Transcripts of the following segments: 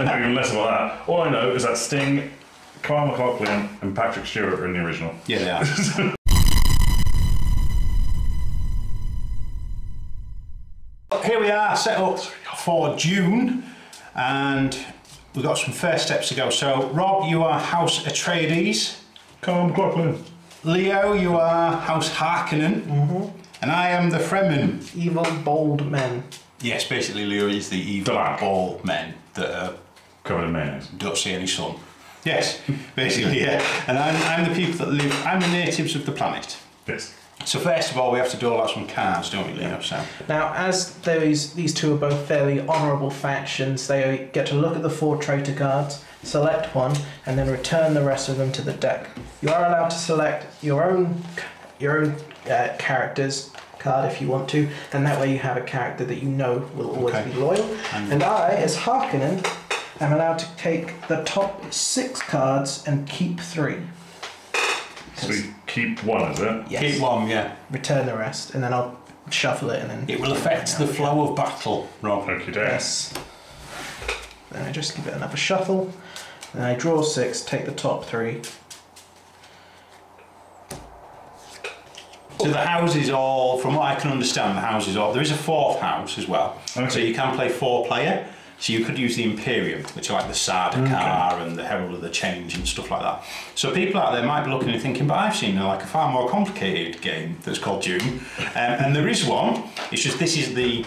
I know even less about that. All I know is that Sting, Kyle MacLachlan and Patrick Stewart are in the original. Yeah, they are. Here we are, set up for Dune, and we've got some first steps to go. So, Rob, you are House Atreides. Kyle MacLachlan. Leo, you are House Harkonnen. And I am the Fremen. Evil, bold men. Yes, basically Leo is the evil, bald men that are covered in mayonnaise. Don't see any sun. Yes, basically, yeah. And I'm the people that live, I'm the natives of the planet. Yes. So first of all, we have to dole out some cards, don't we, Leo? So. Now, as these two are both fairly honourable factions, they get to look at the 4 traitor cards, select one, and then return the rest of them to the deck. You are allowed to select your own character's card if you want to, and that way you have a character that you know will always be loyal. And I, as Harkonnen, am allowed to take the top 6 cards and keep 3. So you keep 1, is it? Yes. Keep 1, yeah. Return the rest, and then I'll shuffle it, and then... It will affect the flow of battle, Rob. Okay, yes. Then I just give it another shuffle, then I draw 6, take the top 3. So the houses all, from what I can understand, the houses all, there is a 4th house as well. Okay. So you can play 4-player. So you could use the Imperium, which are like the Sardaukar and the Herald of the Change and stuff like that. So people out there might be looking and thinking, but I've seen like a far more complicated game that's called Dune. And there is one, it's just this is the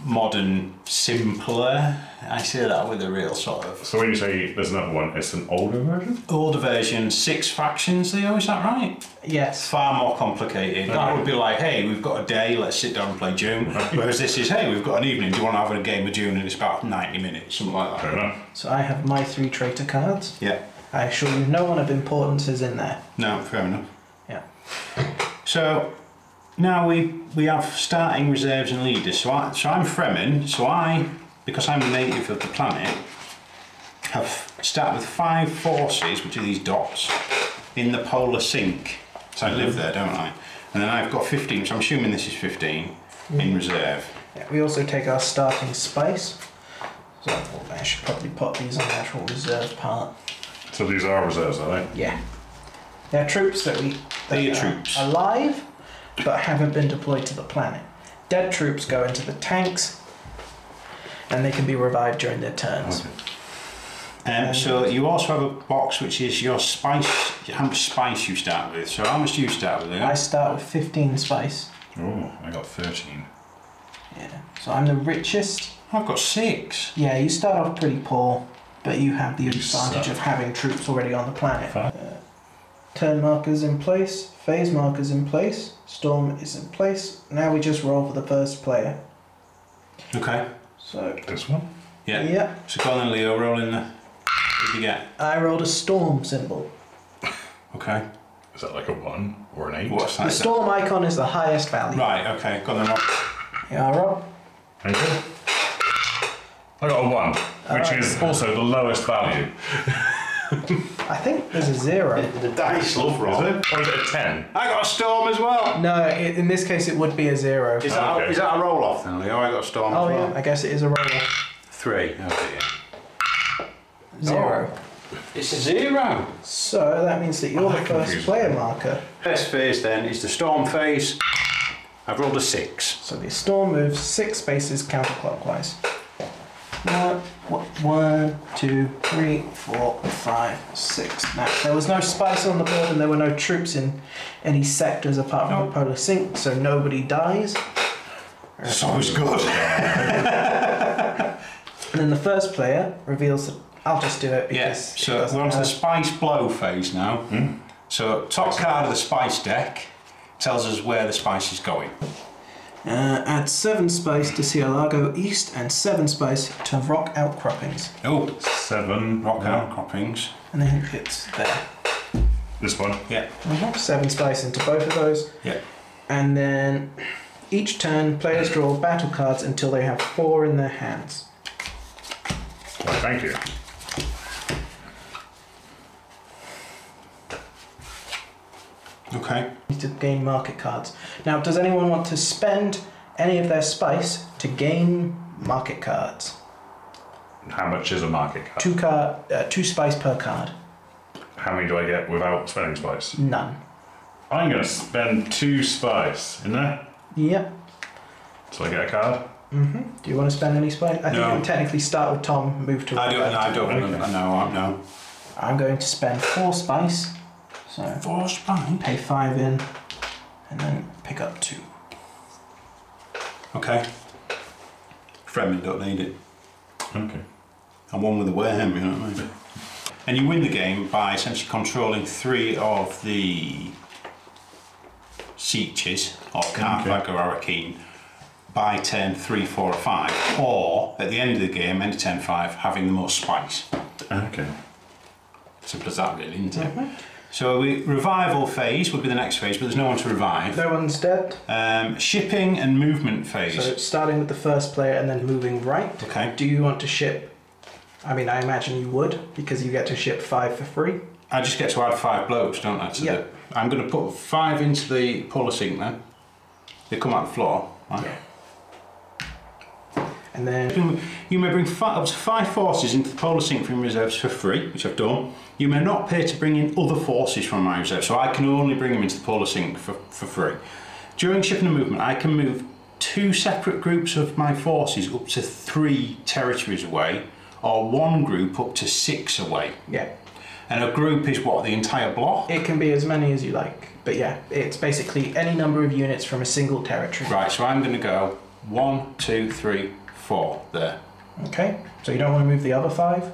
modern, simpler, I say that with a real sort of... So when you say there's another one, it's an older version? Older version, 6 factions, Leo, is that right? Yes. Far more complicated. Okay. That would be like, hey, we've got a day, let's sit down and play Dune. Whereas this is, hey, we've got an evening, do you want to have a game of Dune, and it's about 90 minutes, something like that. Fair enough. So I have my 3 traitor cards. Yeah. I assure you no one of importance is in there. No, fair enough. Yeah. So... now we have starting reserves and leaders. So I'm Fremen. So because I'm a native of the planet, have start with 5 forces, which are these dots, in the polar sink. So I live there, don't I? And then I've got 15. So I'm assuming this is 15 in reserve. Yeah, we also take our starting spice. So I should probably put these on the actual reserve part. So these are reserves, are they? Yeah. They're troops that are troops alive, but haven't been deployed to the planet. Dead troops go into the tanks, and they can be revived during their turns. Okay. So you also have a box which is your spice, how much spice you start with. So how much do you start with? I start with 15 spice. Oh, I got 13. Yeah, so I'm the richest. I've got 6. Yeah, you start off pretty poor, but you have the advantage of having troops already on the planet. Turn markers in place, phase markers in place, storm is in place. Now we just roll for the first player. Okay. So this one? Yeah. Yeah. So go on then, Leo, roll in the... What did you get? I rolled a storm symbol. Okay. Is that like a 1 or an 8? What's that? The storm icon is the highest value. Right, okay. Go on then, Rob. Yeah, Rob. Thank you. I got a 1, which is also the lowest value. I think there's a 0. The dice love Rob. Is it? Or is it a 10? I got a storm as well. No, in this case it would be a 0. Is that a roll off then, Leo? I got a storm as well. Yeah, I guess it is a roll. 3. Okay, yeah. 0. It's a 0. So that means that you're the first player marker. First phase then is the storm phase. I've rolled a 6. So the storm moves 6 spaces counterclockwise. 1, 2, 3, 4, 5, 6. Now, there was no spice on the board and there were no troops in any sectors apart from the polar sink, so nobody dies. That's always good. And then the first player reveals that I'll just do it because... Yes, so we're on to the spice blow phase now. So top card of the spice deck tells us where the spice is going. Add 7 spice to Cielago East and 7 spice to Rock Outcroppings. Oh, 7 Rock Outcroppings. And then it's there. This one? Yeah. 7 spice into both of those. Yeah. And then each turn, players draw battle cards until they have 4 in their hands. Well, thank you. Okay. To gain market cards. Now, does anyone want to spend any of their spice to gain market cards? How much is a market card? 2 spice per card. How many do I get without spending spice? None. I'm going to spend 2 spice in there. Yep. So I get a card. Do you want to spend any spice? I think you can technically start with Tom, move to. I don't. No. I'm going to spend 4 spice. So 4 spice. Pay 5 in, and then pick up 2. Okay. Fremen don't need it. Okay. I'm one with the worm, you know what I mean? And you win the game by essentially controlling 3 of the sieges, or Carthag or Arakeen, by turn 3, 4 or 5, or at the end of the game, end of turn 5, having the most spice. Okay. Simple as that really, isn't it? So revival phase would be the next phase, but there's no one to revive. No one's dead. Shipping and movement phase. So starting with the first player and then moving right. Okay. Do you want to ship? I mean, I imagine you would, because you get to ship 5 for free. I just get to add 5 blokes, don't I? I'm going to put 5 into the polar sink then. They come out the floor, right? Yeah. And then you may bring up to 5 forces into the polar sink from reserves for free, which I've done. You may not pay to bring in other forces from my reserve, so I can only bring them into the polar sink for free. During shipping and movement, I can move 2 separate groups of my forces up to 3 territories away, or 1 group up to 6 away. Yeah. And a group is what, the entire block? It can be as many as you like, but yeah, it's basically any number of units from a single territory. Right, so I'm going to go 1, 2, 3, 4 there. Okay, so you don't want to move the other 5?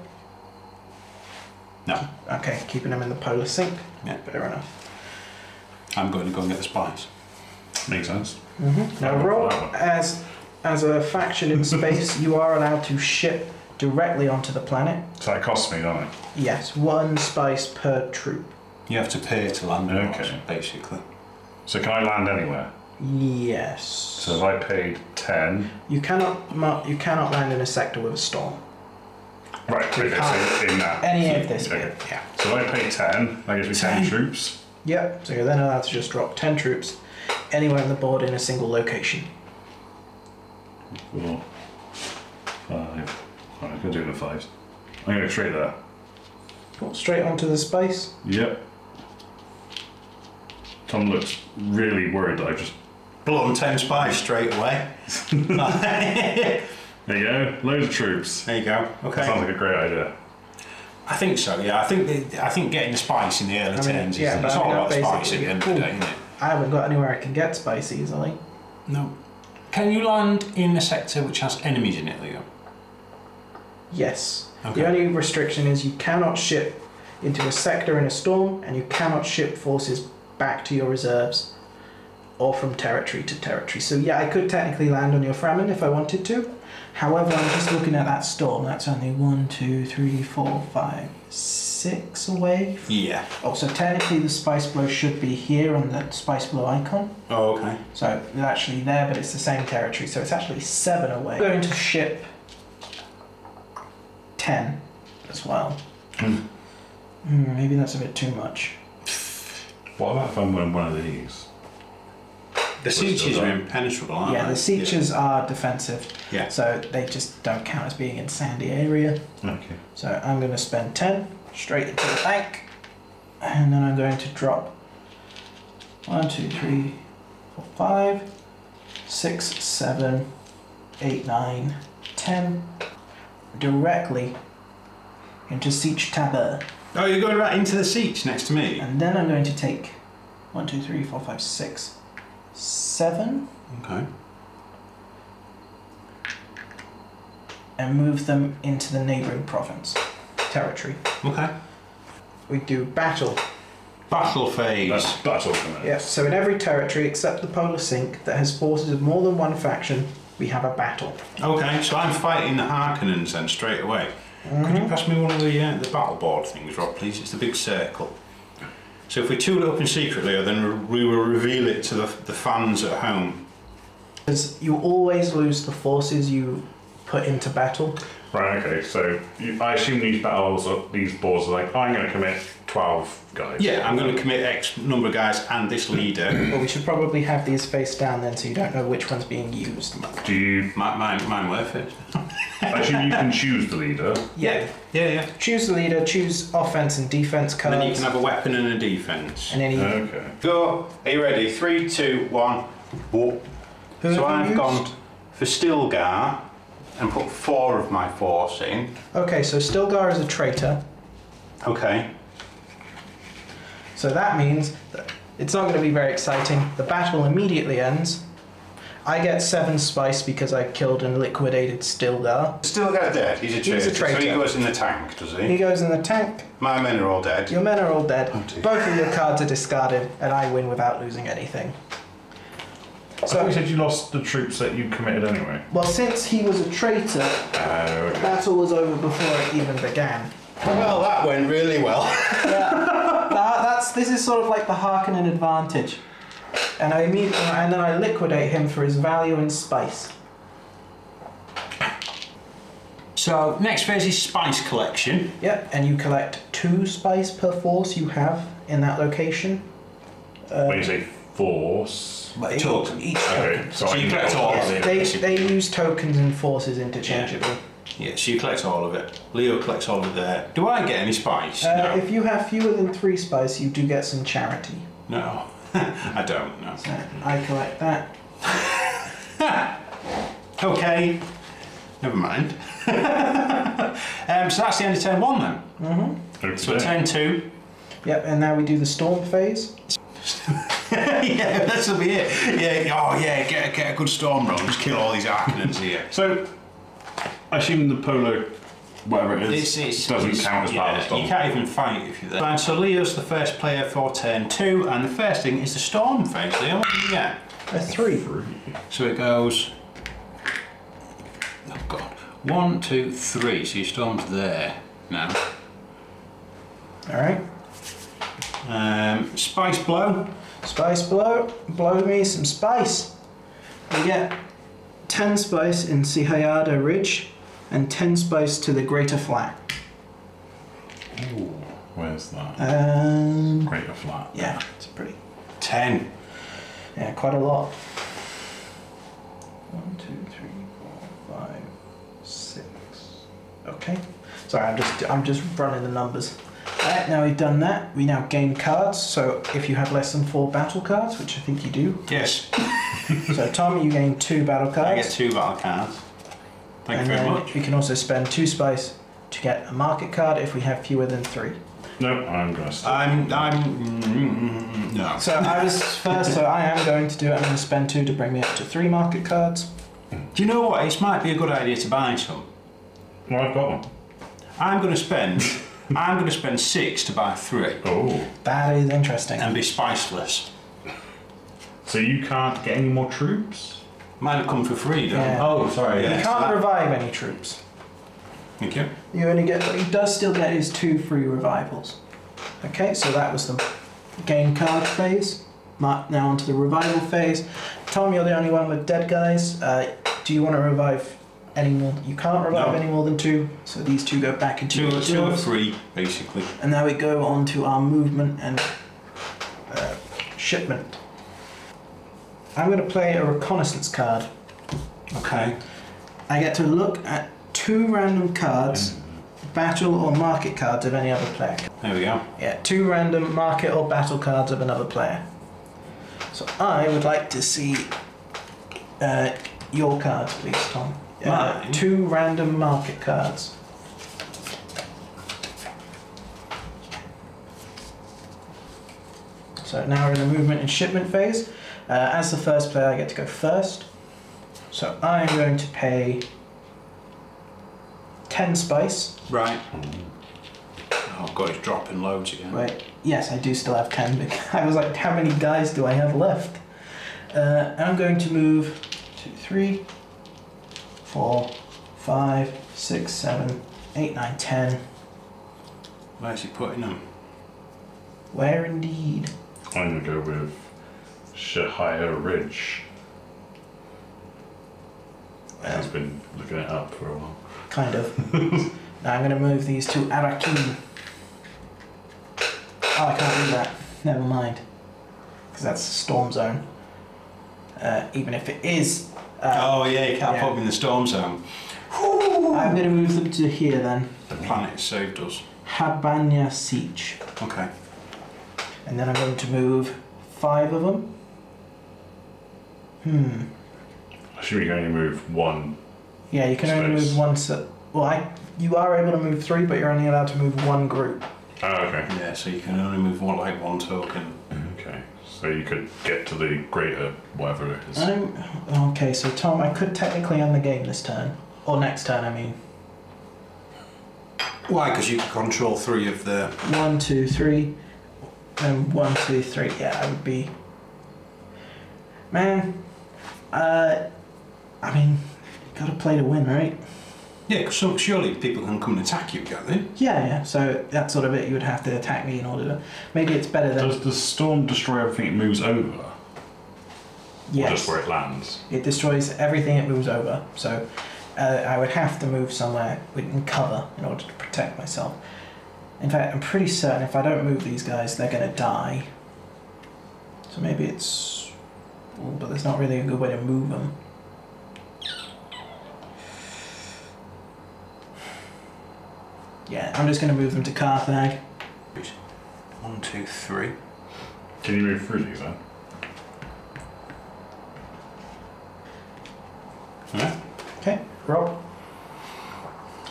No. Okay, keeping them in the polar sink. Yeah. Fair enough. I'm going to go and get the spice. Makes sense. Now roll, as a faction in space, you are allowed to ship directly onto the planet. So that costs me, don't it? Yes, 1 spice per troop. You have to pay to land on Okay. it, basically. So can I land anywhere? Yes. So if I paid 10... You cannot land in a sector with a storm. Right, okay, so in that... Any of this Okay. bit, yeah. So if I pay 10, that gives me 10 troops. Yep, so you're then allowed to just drop 10 troops anywhere on the board in a single location. 4, 5... Alright, I'm going to do the 5s. I'm going to go straight there. Go straight onto the space. Yep. Tom looks really worried that I just... Blown 10 spice straight away. There you go, loads of troops. There you go. Okay. Sounds like a great idea. I think so. Yeah. I think getting the spice in the early turns yeah, is but it's all about basically- spice at the end of the day, isn't it? I haven't got anywhere I can get spice easily. No. Can you land in a sector which has enemies in it, Leo? Yes. Okay. The only restriction is you cannot ship into a sector in a storm, and you cannot ship forces back to your reserves or from territory to territory. So yeah, I could technically land on your Fremen if I wanted to. However, I'm just looking at that storm. That's only 1, 2, 3, 4, 5, 6 away. Yeah. Oh, so technically the spice blow should be here on the spice blow icon. Oh, okay. So it's actually there, but it's the same territory. So it's actually 7 away. I'm going to ship 10 as well. Maybe that's a bit too much. What about if I'm wearing one of these? The sieges are impenetrable, aren't they? Yeah, the sieges are defensive. Yeah. So they just don't count as being in sandy area. Okay. So I'm going to spend 10 straight into the bank. And then I'm going to drop 1, 2, 3, 4, 5, 6, 7, 8, 9, 10 directly into Siege Tabur. Oh, you're going right into the siege next to me? And then I'm going to take 1, 2, 3, 4, 5, 6, 7 Okay. and move them into the neighbouring province territory. Okay. We do battle. Battle phase. That's battle for me. Yes, so in every territory except the Polar Sink that has forces of more than one faction, we have a battle. Okay, so I'm fighting the Harkonnens then straight away. Could you pass me one of the battle board things, Rob, please? It's the big circle. So if we tool it up in secret, Leo, then we will reveal it to the fans at home. Because you always lose the forces you put into battle. Right, okay, so I assume these boards are like, I'm going to commit 12 guys. Yeah, I'm going to commit X number of guys and this leader. Well, we should probably have these face down then so you don't know which one's being used. Do you... Mine worth it. I assume you can choose the leader. Yeah. Yeah. Choose the leader, choose offense and defense cards. And then you can have a weapon and a defense. And then you... Okay. Go. Are you ready? 3, 2, 1. Whoa. Who So have you I've used? gone for Stilgar and put 4 of my force in. Okay, so Stilgar is a traitor. Okay. So that means that it's not going to be very exciting. The battle immediately ends. I get 7 spice because I killed and liquidated Stilgar. Stilgar dead. He's a traitor. So he goes in the tank, does he? He goes in the tank. My men are all dead. Your men are all dead. Oh, dear. Both of your cards are discarded, and I win without losing anything. I thought you said you lost the troops that you committed anyway. Well, since he was a traitor, Okay. battle was over before it even began. Well, that went really well. This is sort of like the Harkonnen advantage. And then I liquidate him for his value in spice. So, next phase is spice collection. Yep, and you collect 2 spice per force you have in that location. When you say force... Token. Each Okay, token. so So you collect all of it. They use tokens and forces interchangeably. Yeah, so you collect all of it. Leo collects all of it there. Do I get any spice? No. If you have fewer than 3 spice, you do get some charity. No. I don't, no. So I collect that. Okay. Never mind. So that's the end of turn 1 then. Mm-hmm. So turn 2. Yep, and now we do the storm phase. Yeah, this will be it. Yeah, oh yeah, get a good storm roll. Just kill all these Arcanons here. So, I assume the polo, whatever it is, doesn't count as part of the storm. You can't even fight if you're there. Right, so Leo's the first player for turn 2, and the first thing is the storm phase. Leo, what do you get? A 3. So it goes. Oh god. 1, 2, 3. So your storm's there now. Alright. Spice blow. Spice blow. Blow me some spice. We get 10 spice in Sihayada Ridge and 10 spice to the Greater Flat. Ooh, where's that? Greater Flat. Yeah, it's pretty. 10. Yeah, quite a lot. 1, 2, 3, 4, 5, 6. Okay. Sorry, I'm just running the numbers. Alright, now we've done that, we now gain cards. So if you have less than 4 battle cards, which I think you do. Yes. So Tommy, you gain 2 battle cards. I get 2 battle cards. Thank you very much. We can also spend 2 spice to get a market card if we have fewer than 3. No, I'm going to stop. No. So I was first, so I am going to do it. I'm going to spend 2 to bring me up to 3 market cards. Do you know what? It might be a good idea to buy some. Well, I've got one. I'm going to spend 6 to buy 3 Oh. That is interesting. and be spiceless. So you can't get any more troops? Mine have come for free, don't Yeah. Oh, sorry. Yeah. You can't revive any troops. Thank you. You only get, what he does still get is 2 free revivals. Okay, so that was the gain card phase. Now onto the revival phase. Tom, you're the only one with dead guys. Do you want to revive any more? You can't revive any more than 2, so these 2 go back into your 2 or reserves. 3, basically. And now we go on to our movement and shipment. I'm going to play a reconnaissance card. Okay. I get to look at 2 random cards, battle or market cards of any other player. There we go. Yeah, 2 random market or battle cards of another player. So I would like to see your cards, please, Tom. Mine? 2 random market cards. So now we're in the movement and shipment phase. As the first player, I get to go first. So I'm going to pay 10 spice. Right. Oh god, it's dropping loads again. Wait, yes, I do still have 10. But I was like, how many guys do I have left? I'm going to move 2, 3, 4, 5, 6, 7, 8, 9, 10. Where's he putting them? Where indeed? I'm going to go with Shahaya Ridge. I've been looking it up for a while. Kind of. Now I'm going to move these to Arakin. Oh, I can't do that. Never mind. Because that's a storm zone. Even if it is... oh yeah, you can't put them in the storm zone. I'm going to move them to here then. The planet saved us. Habanya Siege. Okay. And then I'm going to move 5 of them. I assume you can only move one. Yeah, you can only Space. move one set. Well, you are able to move 3, but you're only allowed to move 1 group. Oh, okay. Yeah, so you can only move one token. Okay. So you could get to the greater whatever it is. Okay, so Tom, I could technically end the game this turn. Or next turn, I mean. Why? Because you can control 3 of the... 1, 2, 3. And 1, 2, 3. Yeah, I would be... Man. I mean, gotta play to win, right? Yeah, because surely people can come and attack you, can't they? Yeah, so that's sort of it. You would have to attack me in order to... Maybe it's better than... Does the storm destroy everything it moves over? Yes. Or just where it lands? It destroys everything it moves over. So I would have to move somewhere in cover in order to protect myself. In fact, I'm pretty certain if I don't move these guys, they're going to die. So maybe it's... But there's not really a good way to move them. Yeah, I'm just going to move them to Carthage. 1, 2, 3. Can you move through these then? Yeah. Okay, Rob.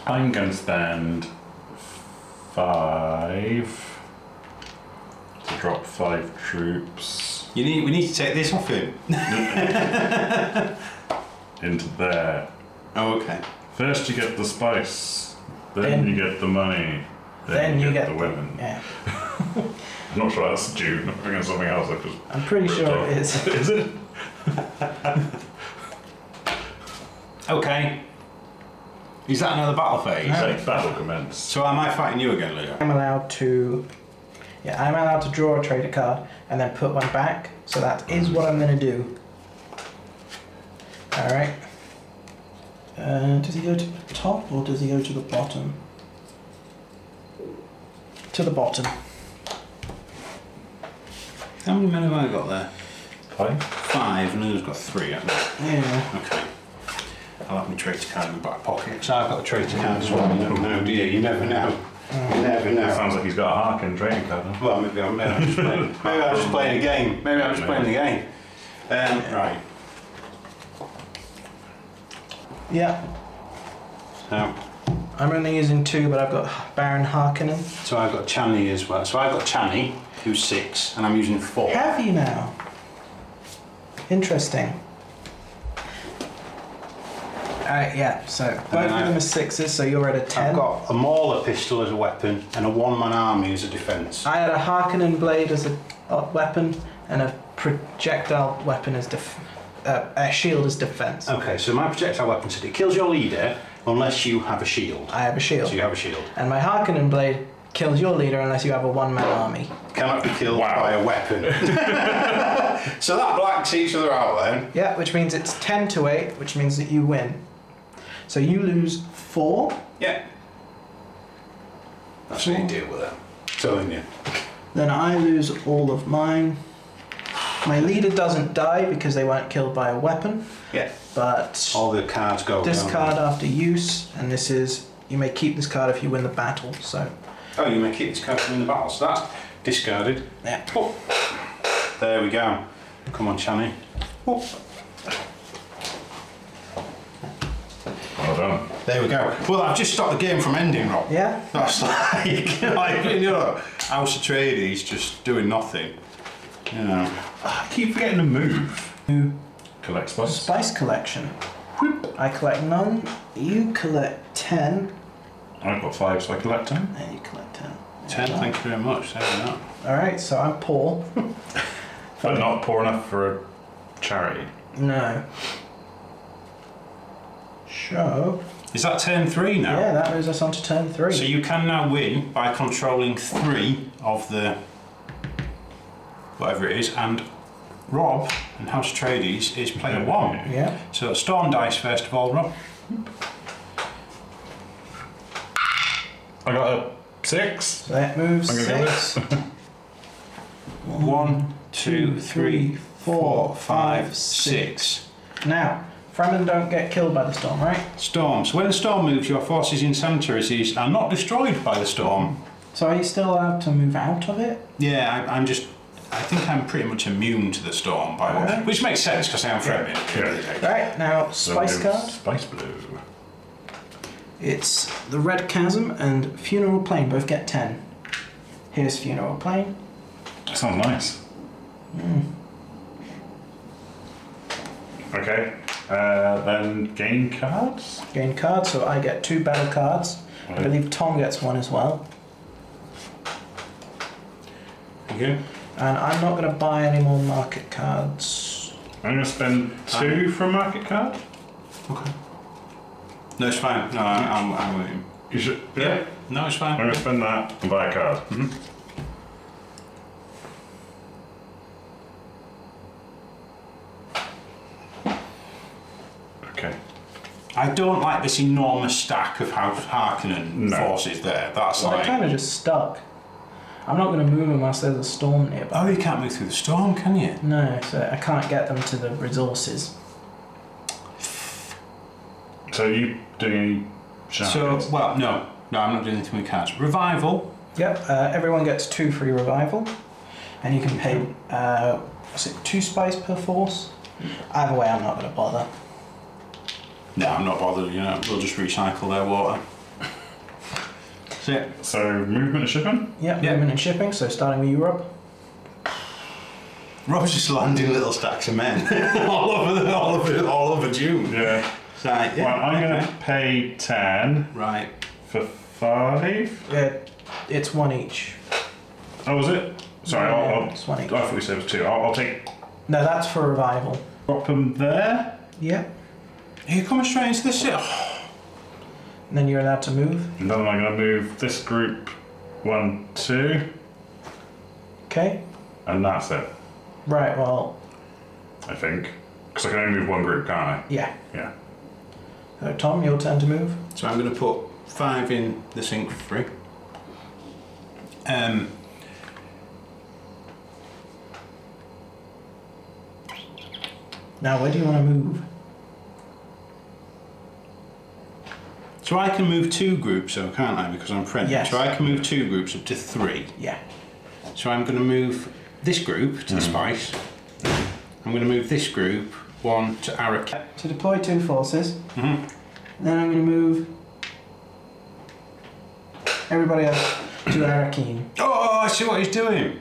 I'm going to spend 5 to drop 5 troops We need to take this off him. into there. Oh, okay. First you get the spice, then you get the money, Then you get the women. Yeah, I'm not sure that's Dune. I think it's something else. I've just I'm pretty ripped sure off. it is. Is it? Okay. Is that another battle phase? Like battle commence. So am I fighting you again, Leo? I'm allowed to... Yeah, I'm allowed to draw a trader card and then put one back. So that is what I'm going to do. Alright. Does he go to the top or does he go to the bottom? To the bottom. How many men have I got there? 5? 5, and Leo's got 3, haven't I? Yeah. Okay. I'll have my traitor card in my back pocket. Because I've got a traitor card as well. You never know, do you? You never know. You never know. Sounds like he's got a Harkin trading card. Huh? Well, maybe I'm just playing. Maybe I'm just playing a game. Maybe I'm just playing the game. Right. Yeah. So, I'm only using 2, but I've got Baron Harkonnen. so I've got Chani as well. So I've got Chani, who's 6, and I'm using 4. Have you now? Interesting. Alright, yeah, so both then of them are 6s, so you're at a 10. I've got a Mauler pistol as a weapon and a one-man army as a defence. I had a Harkonnen blade as a weapon and a projectile weapon as a shield as defense. Okay, so my projectile weapon said it kills your leader unless you have a shield. I have a shield. So you have a shield. And my Harkonnen blade kills your leader unless you have a one-man army. Cannot be killed Wow. by a weapon. So that blacks each other out then. Yeah, which means it's 10 to 8, which means that you win. So you lose 4. Yeah. That's how you deal with it. Telling you. Then I lose all of mine. My leader doesn't die because they weren't killed by a weapon. Yeah. But All the cards go. discard after use, and this is, you may keep this card if you win the battle. So Oh, you may keep this card in the battle. So that's discarded. yeah. Oh. There we go. Come on, Chani. Oh. Well done. There we go. Well, I've just stopped the game from ending, Rob. Yeah. That's like you know, House of Trades just doing nothing. You know. I keep forgetting to move. New Collect spice. spice collection. I collect none. You collect 10. I've got 5, so I collect 10. And you collect 10. 10, thank you very much. There we go. Alright, so I'm poor. But not poor enough for a charity. No. So. Is that turn 3 now? Yeah, that moves us on to turn 3. So you can now win by controlling 3 of the whatever it is, and Rob and House of Trades is player 1. Yeah. So Storm dice first of all, Rob. I got a 6. So that moves I'm gonna go 6. 1, 2, 3, 4, 5, 6. Now, Fremen don't get killed by the storm, right? Storm. So when the storm moves, your forces in cemeteries are not destroyed by the storm. So are you still allowed to move out of it? Yeah, I think I'm pretty much immune to the storm, which makes sense because I am Fremen. Yeah. Right, now spice card. Spice blue. It's the Red Chasm and Funeral Plain both get 10. Here's Funeral Plain. That sounds nice. Okay. Then gain cards. Gain cards, so I get 2 battle cards. Right. I believe Tom gets 1 as well. Okay. And I'm not going to buy any more market cards. I'm going to spend 2 for a market card. Okay. No, it's fine. No, I'm waiting. You should. Yeah. No, it's fine. I'm going to spend that and buy a card. Okay. I don't like this enormous stack of House Harkonnen forces there. That's Well, they're kind of just stuck. I'm not going to move them unless there's a storm nearby. Oh, you can't move through the storm, can you? No, so I can't get them to the resources. So are you doing any shenanigans? No, I'm not doing anything with cards. Revival. Yep, everyone gets 2 free revival. And you can pay, 2 spice per force? Either way, I'm not going to bother. No, I'm not bothered, we'll just recycle their water. That's it. So movement and shipping? Yep, movement and shipping, so starting with Europe. Rob's just landing little stacks of men all over Dune. Yeah. So, yeah. Well, I'm going to pay 10 Right. for 5. Yeah, it's 1 each. Oh, was it? Sorry, Yeah, it's 1 each. I thought you said it was 2. I'll take. No, that's for revival. Drop them there. Yep. Are you coming straight into the city? And then you're allowed to move. And then I'm going to move this group 1, 2, Okay. and that's it. Right, well, I think. Because I can only move 1 group, can't I? yeah. Yeah. So, Tom, your turn to move. So I'm going to put 5 in the sink for free. Now, where do you want to move? So I can move 2 groups, though, can't I? Because I'm friendly. Yes. So I can move 2 groups up to 3. Yeah. So I'm going to move this group to the spice. I'm going to move this group 1 to Arak. To deploy 2 forces. Mhm. Then I'm going to move everybody else to Arakeen. Oh, I see what he's doing.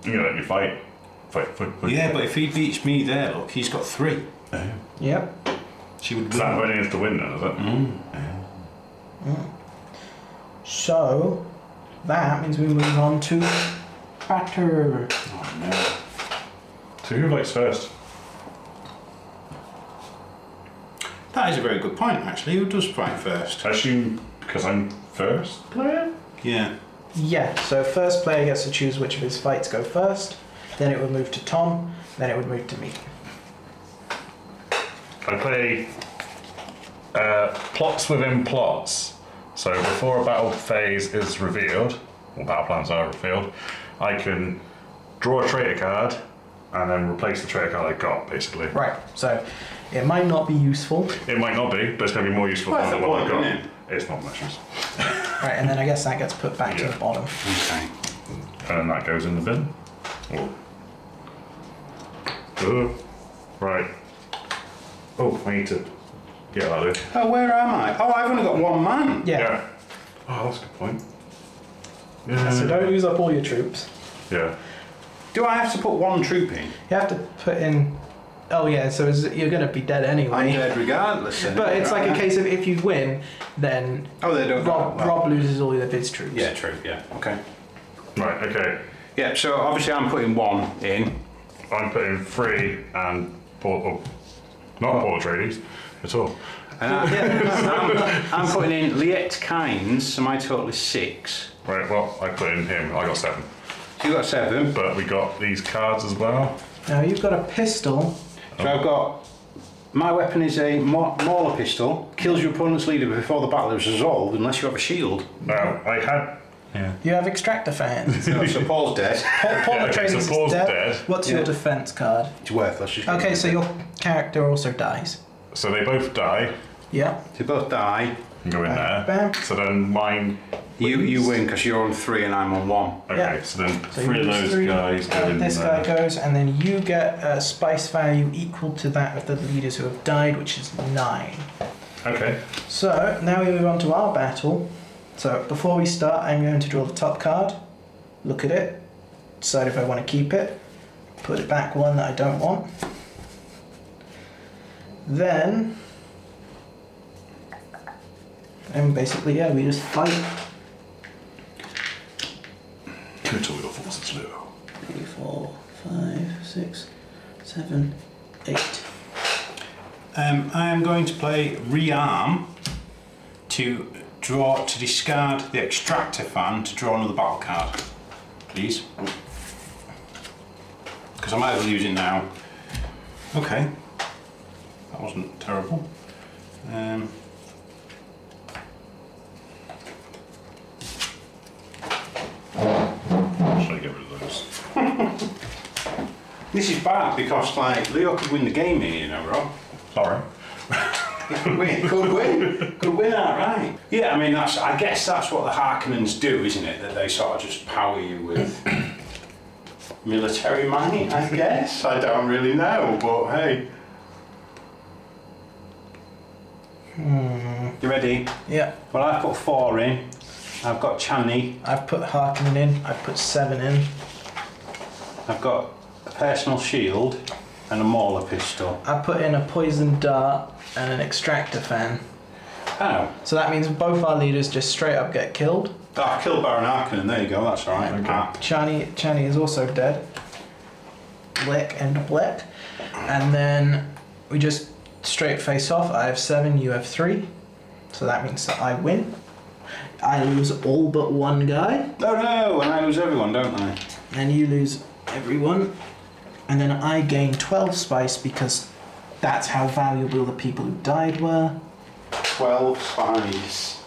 You're going to let me fight. Fight. Yeah, but if he beats me there, look, he's got 3. Yep. She would Is that win. winning is to win then, is it? So, that means we move on to Batter. Oh, no. So who likes first? That is a very good point, actually. Who does fight first? I assume because I'm first player? Yeah. Yeah, so first player gets to choose which of his fights go first, then it would move to Tom, then it would move to me. I play plots within plots. So before a battle phase is revealed, or battle plans are revealed, I can draw a traitor card and then replace the traitor card I got, basically. Right, so it might not be useful. It might not be, but it's going to be more useful Well, than it's what I a got. point, isn't it? It's not much use. Right, and then I guess that gets put back to Yeah. the bottom. Okay. And then that goes in the bin. Oh. Right. Oh, I need to get that in. Oh, where am I? Oh, I've only got 1 man. Yeah. Oh, that's a good point. So don't use up all your troops. Yeah. Do I have to put 1 troop in? You have to put in... Oh yeah, so you're going to be dead I'm anyway. dead regardless. But it's like a case of if you win, then Oh, they don't. Rob loses all of his troops. Yeah, true. Yeah. Okay. Right, okay. Yeah. So obviously I'm putting 1 in. I'm putting 3 and not Paul Atreides at all. And I'm putting in Liet Kynes, so my total is 6. Right, well, I put in him. I got 7. So you got 7. But we got these cards as well. Now you've got a pistol. So I've got. My weapon is a Mauler pistol. Kills your opponent's leader before the battle is resolved, unless you have a shield. Now, I had. Yeah. You have extractor fans. So Paul's dead. Paul Yeah, okay, Atreides so is Paul's dead. dead. What's your defense card? It's worthless. Okay, so your character also dies. So they both die. Yeah. They both die. And go in there. Bam. So then mine. You win because you're on 3 and I'm on 1. Okay, Yeah. so then So three you of lose those 3, guys go in this there. guy goes, and then you get a spice value equal to that of the leaders who have died, which is 9. Okay. So now we move on to our battle. So before we start, I'm going to draw the top card, look at it, decide if I want to keep it, put it back one that I don't want. Then, and basically, yeah, we just fight. Until your forces low. 3, 4, 5, 6, 7, 8. I am going to play rearm to discard the extractor fan to draw another battle card, please. Because I might as well use it now. Okay, that wasn't terrible. Should I get rid of those? This is bad because like Leo could win the game here, you know, Rob. Sorry. Could win outright. Yeah, I mean I guess that's what the Harkonnens do, isn't it? That they sort of just power you with military might, I guess. I don't really know, but hey. You ready? Yeah. Well, I put 4 in. I've got Chani. I've put Harkonnen in, I've put 7 in. I've got a personal shield and a mauler pistol. I put in a poison dart and an extractor fan. Oh. So that means both our leaders just straight up get killed. I killed Baron Harkonnen, there you go, that's alright. Okay. Chani is also dead. Blick and Blick. And then we just straight face off. I have 7, you have 3. So that means that I win. I lose all but one guy. Oh no, and I lose everyone, don't I? And you lose everyone. And then I gain 12 spice because that's how valuable the people who died were. 12 spice.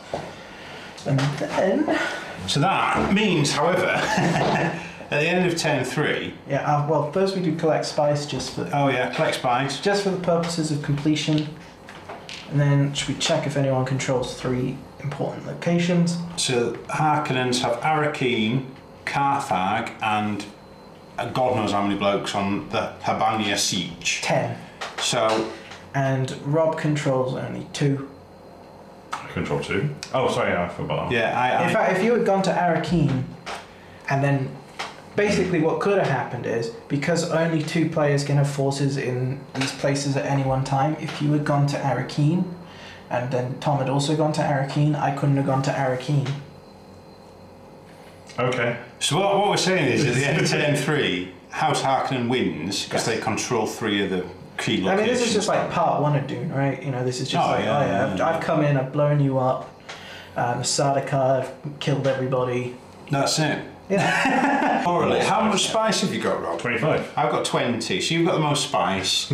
And then... So that means, however, at the end of turn 3... Yeah, well, first we do collect spice just for... Oh yeah, collect spice. Just for the purposes of completion. And then should we check if anyone controls 3 important locations? So Harkonnens have Arakeen, Carthag, and God knows how many blokes on the Habania siege. 10. So... And Rob controls only 2. I control 2. Oh, sorry, I forgot that. Yeah, In fact, if you had gone to Arakeen, and then basically what could have happened is, because only 2 players can have forces in these places at any one time, if you had gone to Arakeen, and then Tom had also gone to Arakeen, I couldn't have gone to Arakeen. Okay. So what we're saying is, at the end of turn 3, House Harkonnen wins because they control 3 of the key locations. I mean, this is just like part 1 of Dune, right? You know, this is just I've come in, I've blown you up, Sardaukar, I've killed everybody. That's it. Yeah. Morally, how much spice have you got, Rob? 25. I've got 20, so you've got the most spice.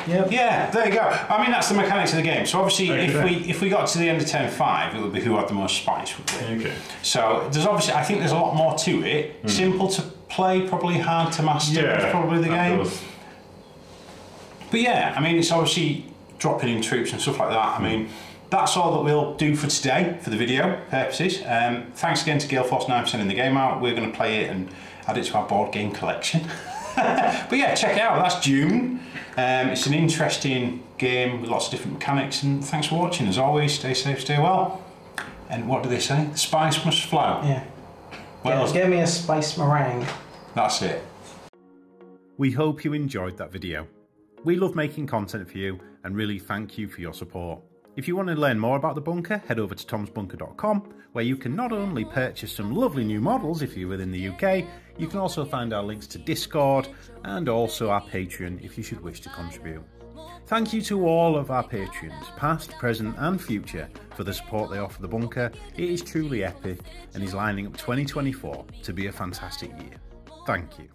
Yep. Yeah, there you go. I mean, that's the mechanics of the game. So obviously, if we got to the end of turn 5, it would be who had the most spice, would be. Okay. So there's obviously, I think there's a lot more to it. Simple to play, probably hard to master. Yeah, is probably the game. Does. But yeah, I mean, it's obviously dropping in troops and stuff like that. I mean, that's all that we'll do for today, for the video purposes. Thanks again to Galeforce9 for sending the game out. We're going to play it and add it to our board game collection. But yeah, check it out. That's Dune. It's an interesting game with lots of different mechanics. And thanks for watching. As always, stay safe, stay well. And what do they say? The spice must flow. Yeah. Well, Give me a spice meringue. that's it. We hope you enjoyed that video. We love making content for you and really thank you for your support. If you want to learn more about the bunker, head over to tomstabletopbunker.com, where you can not only purchase some lovely new models if you're within the UK, you can also find our links to Discord and also our Patreon if you should wish to contribute. Thank you to all of our patrons, past, present and future, for the support they offer the bunker. It is truly epic and is lining up 2024 to be a fantastic year. Thank you.